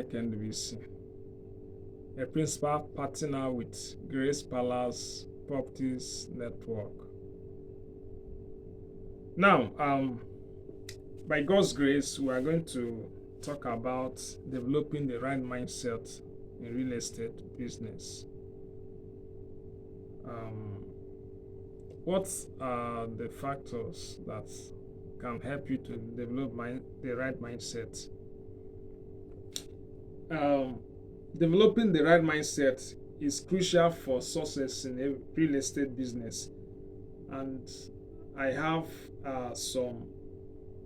Mike NBC, a principal partner with Grace Palace Properties Network. Now, by God's grace, we are going to talk about developing the right mindset in real estate business. What are the factors that can help you to develop the right mindset? Developing the right mindset is crucial for success in a real estate business, and I have some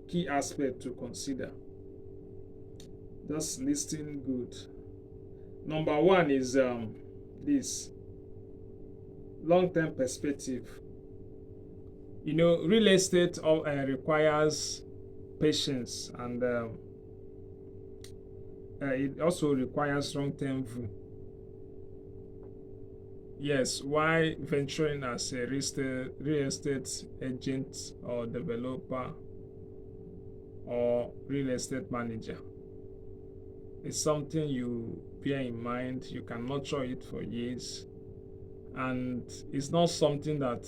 key aspects to consider. Just listen good. Number one is this long-term perspective. Real estate requires patience, and it also requires long-term view. Yes, why venturing as a real estate agent or developer or real estate manager? It's something you bear in mind. You can nurture it for years, and it's not something that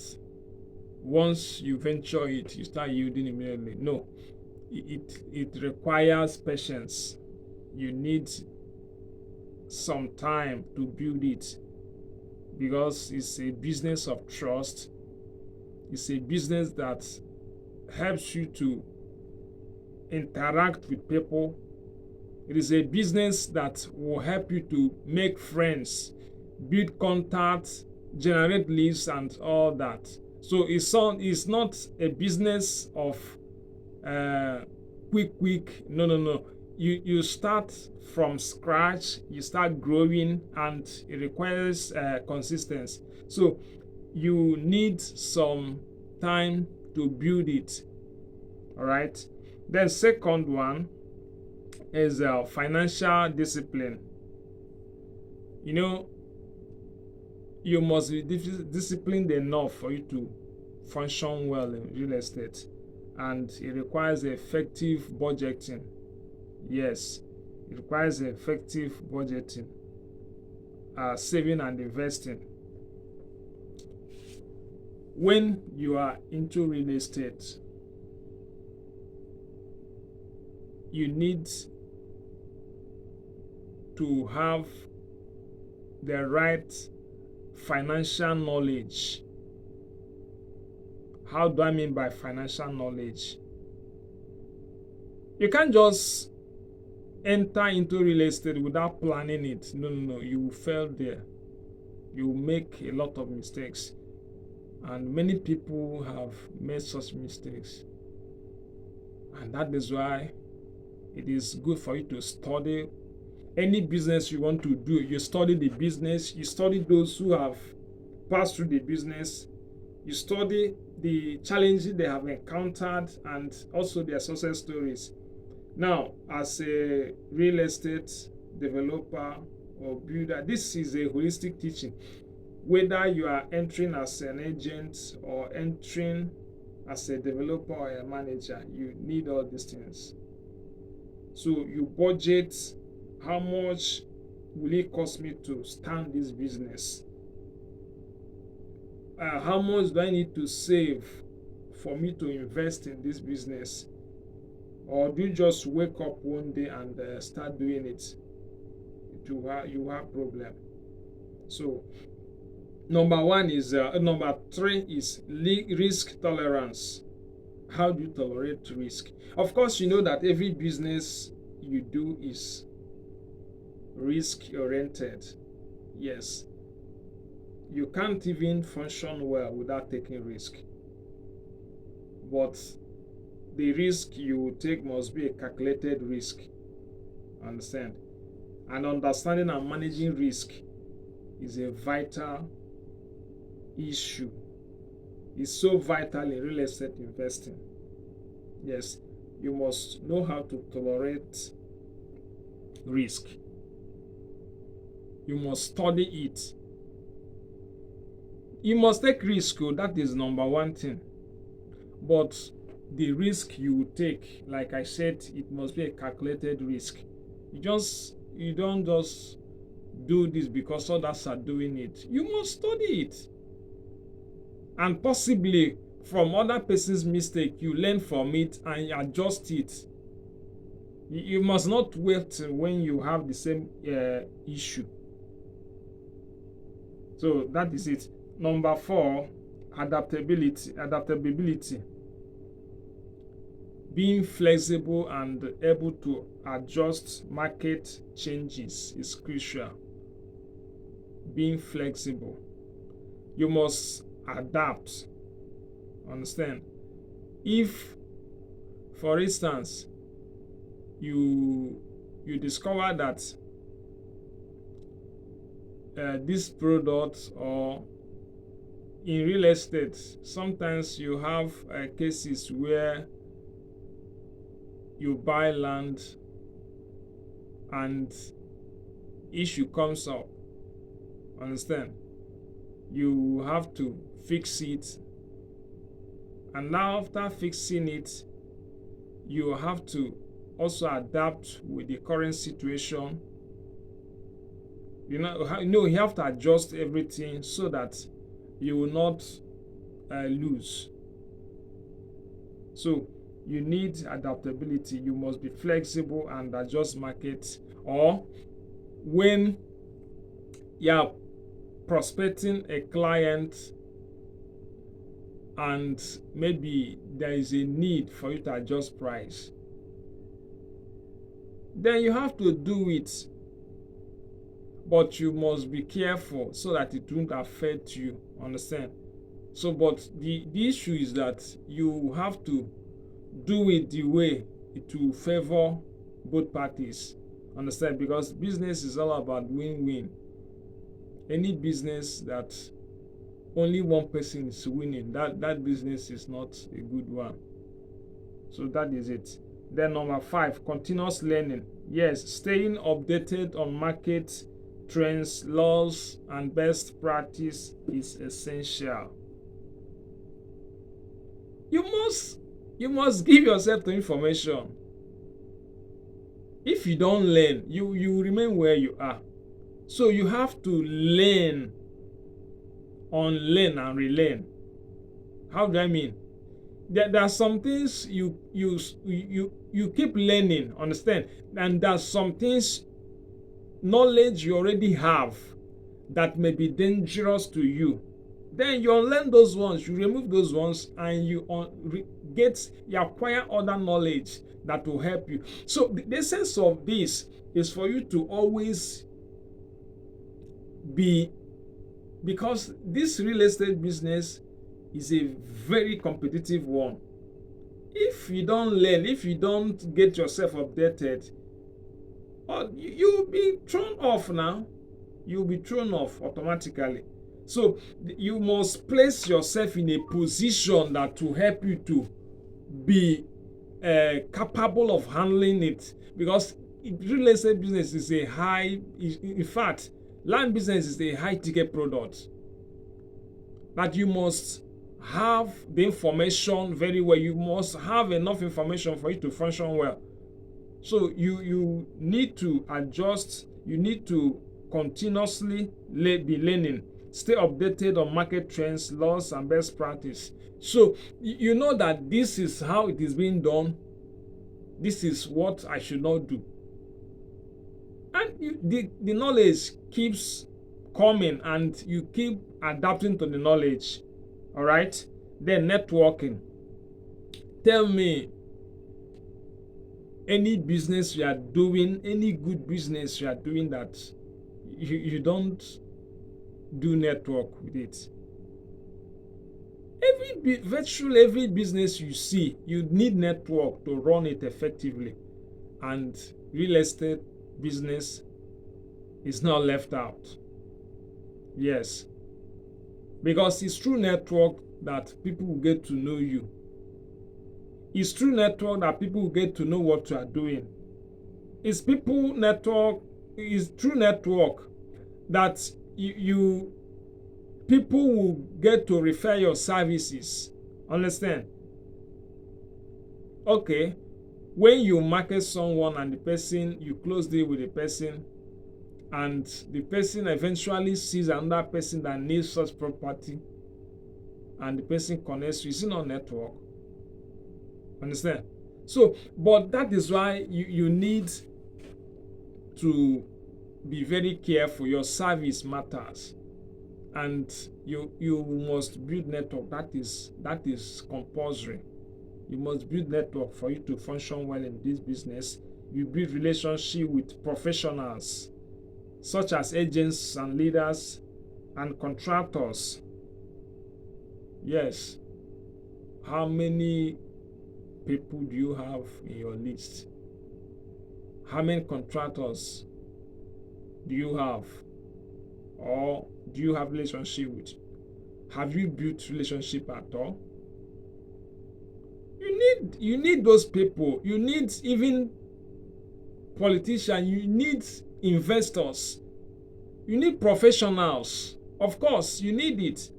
once you venture it, you start yielding immediately. No, it requires patience. You need some time to build it, because it's a business of trust. It's a business that helps you to interact with people. It is a business that will help you to make friends, build contacts, generate leads, and all that. So it's not a business of quick. No. You start from scratch, you start growing, and it requires consistency. So you need some time to build it. All right. Then second one is financial discipline. You must be disciplined enough for you to function well in real estate, and it requires effective budgeting. Yes, it requires effective budgeting, saving and investing. When you are into real estate, you need to have the right financial knowledge. How do I mean by financial knowledge? You can't just enter into real estate without planning it. No. You will fail there. You will make a lot of mistakes. And many people have made such mistakes. And that is why it is good for you to study any business you want to do. You study the business, you study those who have passed through the business, you study the challenges they have encountered, and also their success stories. Now, as a real estate developer or builder, this is a holistic teaching. Whether you are entering as an agent or entering as a developer or a manager, you need all these things. So you budget. How much will it cost me to start this business? How much do I need to save for me to invest in this business? Or do you just wake up one day and start doing it? You have problem. So number three is risk tolerance. How do you tolerate risk? Of course, you know that every business you do is risk oriented. Yes, you can't even function well without taking risk, but the risk you take must be a calculated risk. Understand? And understanding and managing risk is a vital issue. It's so vital in real estate investing. Yes, you must know how to tolerate risk. You must study it. You must take risk. That is number one thing. But the risk you take, like I said, it must be a calculated risk. you don't just do this because others are doing it. You must study it, and possibly from other person's mistake you learn from it and adjust it. You must not wait when you have the same issue. So that is it. Number 4, adaptability. Being flexible and able to adjust market changes is crucial. Being flexible. You must adapt. Understand? If, for instance, you discover that this product, or in real estate, sometimes you have cases where you buy land and issue comes up. Understand? You have to fix it, and now after fixing it, you have to also adapt with the current situation. You have to adjust everything so that you will not lose. So you need adaptability. You must be flexible and adjust market. Or when you are prospecting a client and maybe there is a need for you to adjust price, then you have to do it, but you must be careful so that it won't affect you. Understand? So, but the issue is that you have to do it the way it will favor both parties. Understand? Because business is all about win-win. Any business that only one person is winning, that business is not a good one. So that is it. Then number 5, continuous learning. Yes, staying updated on market trends, laws, and best practice is essential. You must give yourself to information. If you don't learn, you remain where you are. So you have to learn, unlearn, and relearn. How do I mean? There are some things you keep learning, understand, and there are some things, knowledge you already have, that may be dangerous to you. Then you unlearn those ones, you remove those ones, and you acquire other knowledge that will help you. So the essence of this is for you to always be, because this real estate business is a very competitive one. If you don't learn, if you don't get yourself updated, you'll be thrown off now. You'll be thrown off automatically. So you must place yourself in a position that will help you to be capable of handling it. Because real estate business is in fact, land business is a high ticket product. That you must have the information very well. You must have enough information for you to function well. So you need to adjust. You need to continuously be learning. Stay updated on market trends, laws, and best practice. So you know that this is how it is being done. This is what I should not do. And the knowledge keeps coming, and you keep adapting to the knowledge. All right? Then networking. Tell me, any business you are doing, any good business you are doing, that you don't do network with it. Virtually every business you see, you need network to run it effectively. And real estate business is not left out. Yes. Because it's through network that people will get to know you. It's through network that people will get to know what you are doing. It's through network that people will get to refer your services. Understand? Okay. when you market someone and the person, you close deal with the person, and the person eventually sees another person that needs such property, and the person connects you, is it not network? Understand? So, but that is why you need to be very careful. Your service matters, and you must build network. That is compulsory. You must build network for you to function well in this business. You build relationship with professionals such as agents and leaders and contractors. Yes. How many people do you have in your list? How many contractors do you have, or do you have relationship with? Have you built relationship at all? You need those people. You need even politicians. You need investors. You need professionals. Of course, you need it,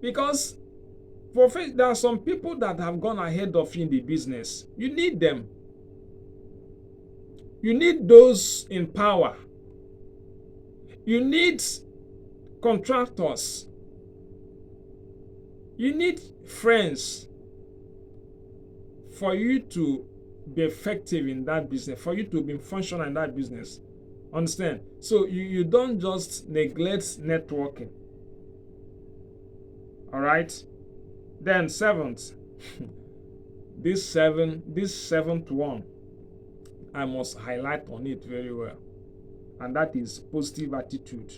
because there are some people that have gone ahead of you in the business. You need them. You need those in power. You need contractors. You need friends for you to be effective in that business, for you to be functional in that business. Understand? So you don't just neglect networking. All right? Then seventh, this seventh one, I must highlight on it very well, and that is positive attitude.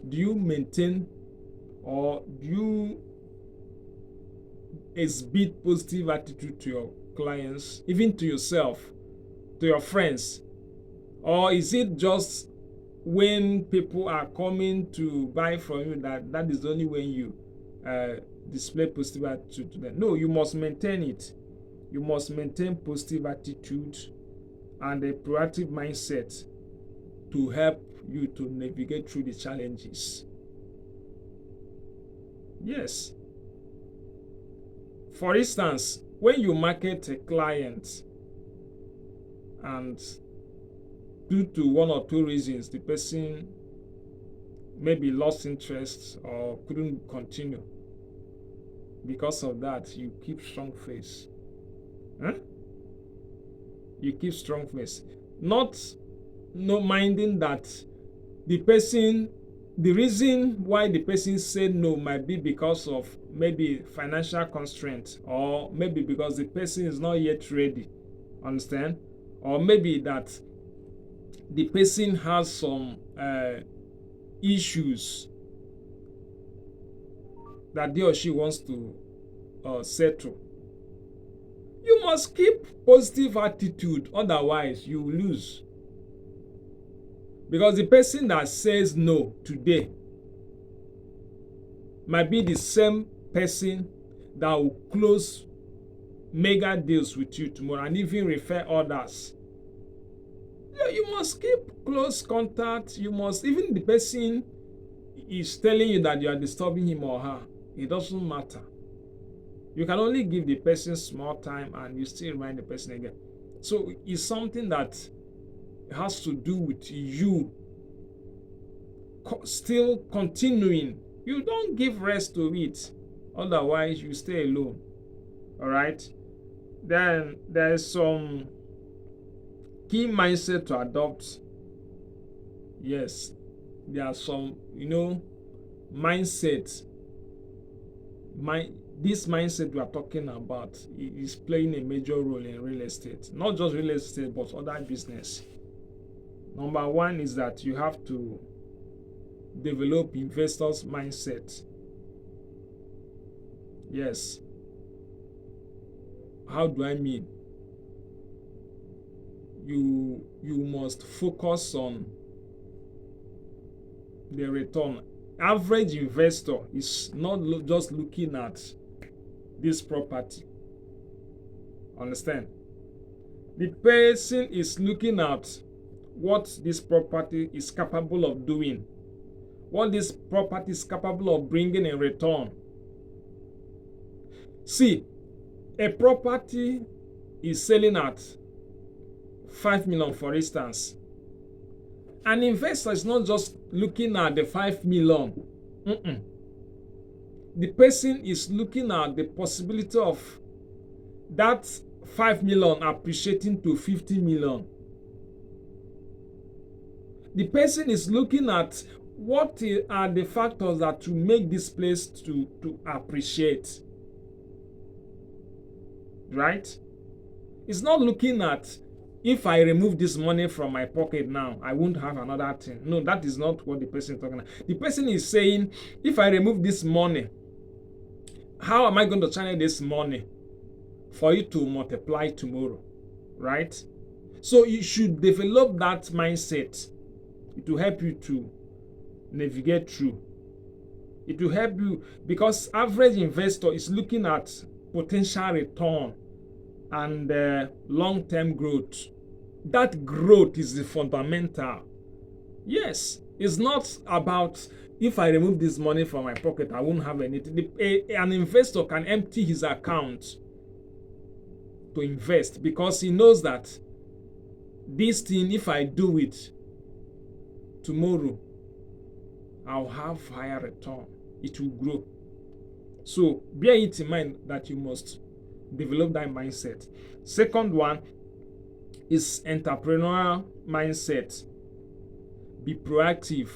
Do you maintain, or do you exhibit positive attitude to your clients, even to yourself, to your friends? Or is it just when people are coming to buy from you that is only when you display positive attitude to them? No, you must maintain it. You must maintain positive attitude and a proactive mindset to help you to navigate through the challenges. Yes. For instance, when you market a client and due to one or two reasons the person maybe lost interest or couldn't continue, because of that you keep strong face. You keep strong face, not minding that the reason why the person said no might be because of maybe financial constraint, or maybe because the person is not yet ready. Understand? Or maybe that the person has some issues that he or she wants to settle. You must keep positive attitude, otherwise you will lose. Because the person that says no today might be the same person that will close mega deals with you tomorrow and even refer others. You must keep close contact. You must, even the person is telling you that you are disturbing him or her, it doesn't matter. You can only give the person small time and you still remind the person again. So it's something that has to do with you still continuing. You don't give rest to it, otherwise you stay alone. All right? Then there's some key mindset to adopt. Yes, there are some, mindset. This mindset we are talking about is playing a major role in real estate. Not just real estate, but other business. Number one is that you have to develop investors' mindset. Yes. How do I mean? You must focus on the return. Average investor is not just looking at this property. Understand? The person is looking at what this property is capable of doing, what this property is capable of bringing in return. See, a property is selling at 5 million, for instance, an investor is not just looking at the 5 million. The person is looking at the possibility of that 5 million appreciating to 50 million. The person is looking at what are the factors that will make this place to appreciate. Right? It's not looking at, if I remove this money from my pocket now, I won't have another thing. No, that is not what the person is talking about. The person is saying, if I remove this money, how am I going to channel this money for it to multiply tomorrow? Right? So you should develop that mindset. It will help you to navigate through. It will help you, because average investor is looking at potential return and long-term growth. That growth is the fundamental. Yes, it's not about, if I remove this money from my pocket, I won't have anything. An investor can empty his account to invest, because he knows that this thing, if I do it tomorrow, I'll have higher return. It will grow. So bear it in mind that you must develop that mindset. Second one is entrepreneurial mindset. Be proactive,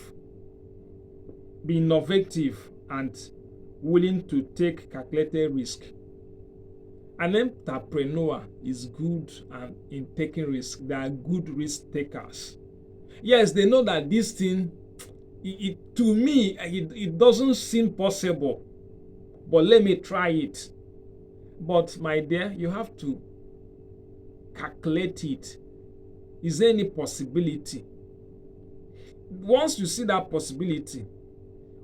be innovative, and willing to take calculated risk. An entrepreneur is good in taking risk. They are good risk takers. Yes, they know that this thing, to me, it doesn't seem possible, but let me try it. But my dear, you have to calculate it. Is there any possibility? Once you see that possibility,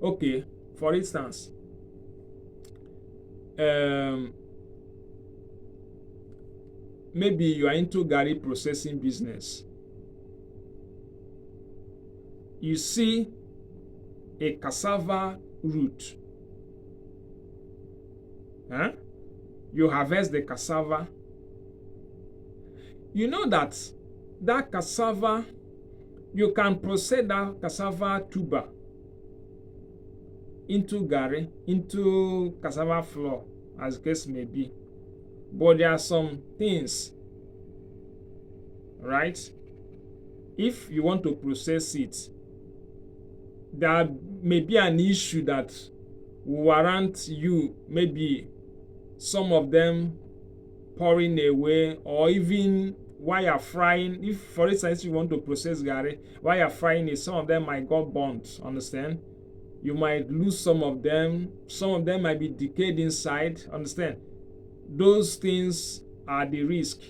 okay, for instance, maybe you are into garri processing business. You see a cassava root. You harvest the cassava. You know that cassava, you can process that cassava tuber into garri, into cassava flour, as the case may be. But there are some things, right? If you want to process it, there may be an issue that will warrant you, maybe some of them pouring away, or even while you're frying. If, for instance, you want to process garri, while you're frying it, some of them might got burnt, understand? You might lose some of them might be decayed inside, understand? Those things are the risk.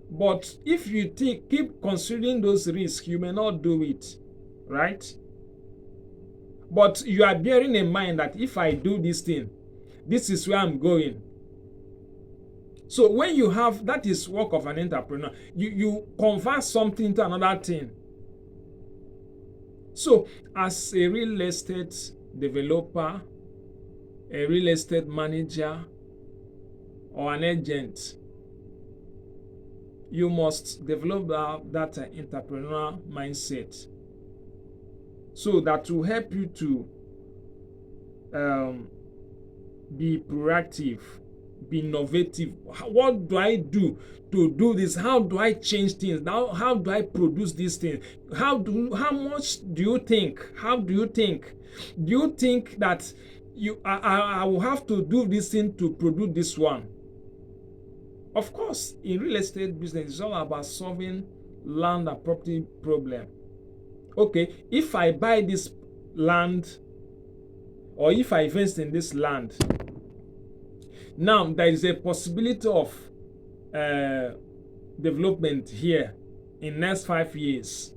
But if you keep considering those risks, you may not do it, right? But you are bearing in mind that if I do this thing, this is where I'm going. So when you have, that is work of an entrepreneur, you convert something into another thing. So as a real estate developer, a real estate manager, or an agent, you must develop that entrepreneurial mindset. So that will help you to be proactive, be innovative. What do I do to do this? How do I change things? Now, how do I produce these things? How much do you think? How do you think? Do you think that I will have to do this thing to produce this one? Of course, in real estate business, it's all about solving land and property problem. Okay, if I buy this land, or if I invest in this land, now there is a possibility of development here in next 5 years.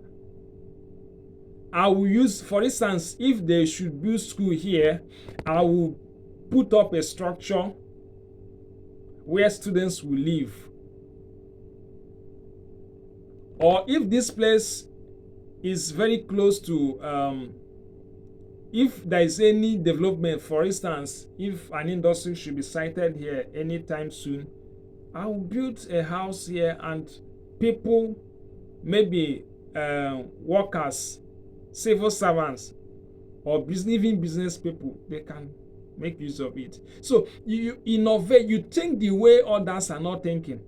I will use, for instance, if they should build school here, I will put up a structure where students will live. Or if this place is very close to, if there is any development, for instance, if an industry should be sited here anytime soon, I'll build a house here, and people, maybe workers, civil servants, or even business people, they can make use of it. So you innovate, you think the way others are not thinking.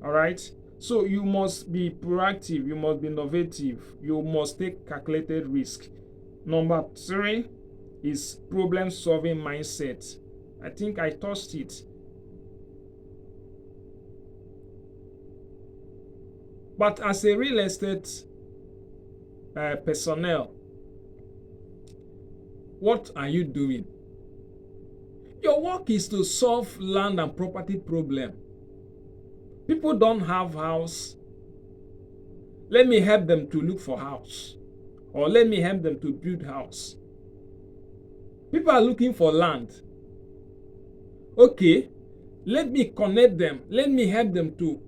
All right. So you must be proactive, you must be innovative, you must take calculated risk. Number 3 is problem solving mindset. I think I touched it. But as a real estate personnel, what are you doing? Your work is to solve land and property problem. People don't have house. Let me help them to look for house, or let me help them to build house. People are looking for land. Okay, let me connect them. Let me help them to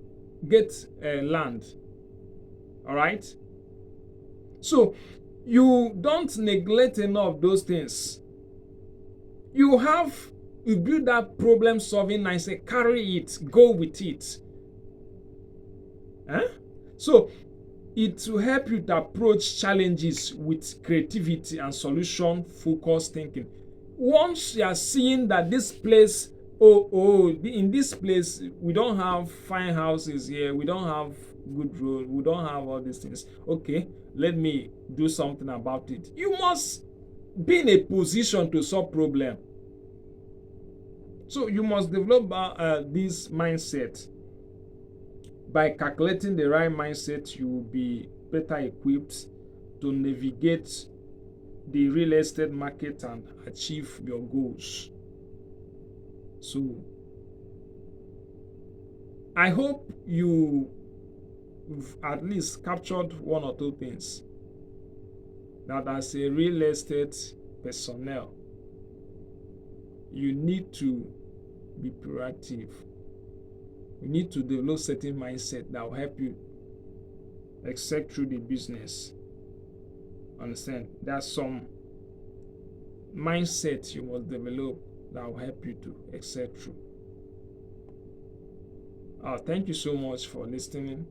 get land. All right. So you don't neglect any of those things. You build that problem solving mindset, carry it, go with it. So it will help you to approach challenges with creativity and solution focused thinking. Once you are seeing that this place, in this place we don't have fine houses here, we don't have good road, we don't have all these things. Okay, let me do something about it. You must be in a position to solve problem. So you must develop this mindset. By calculating the right mindset, you will be better equipped to navigate the real estate market and achieve your goals. So I hope you've at least captured one or two things. That as a real estate personnel, you need to be proactive. You need to develop certain mindset that will help you excel through the business. Understand? There's some mindset you must develop that will help you to excel through. Thank you so much for listening.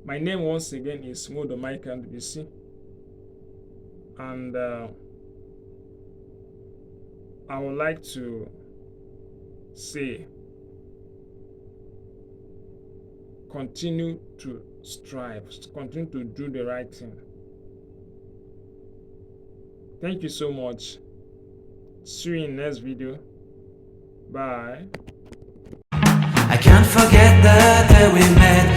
My name once again is Modo Michael BC, and I would like to say, continue to strive, continue to do the right thing. Thank you so much. See you in the next video. Bye. I can't forget the day we met.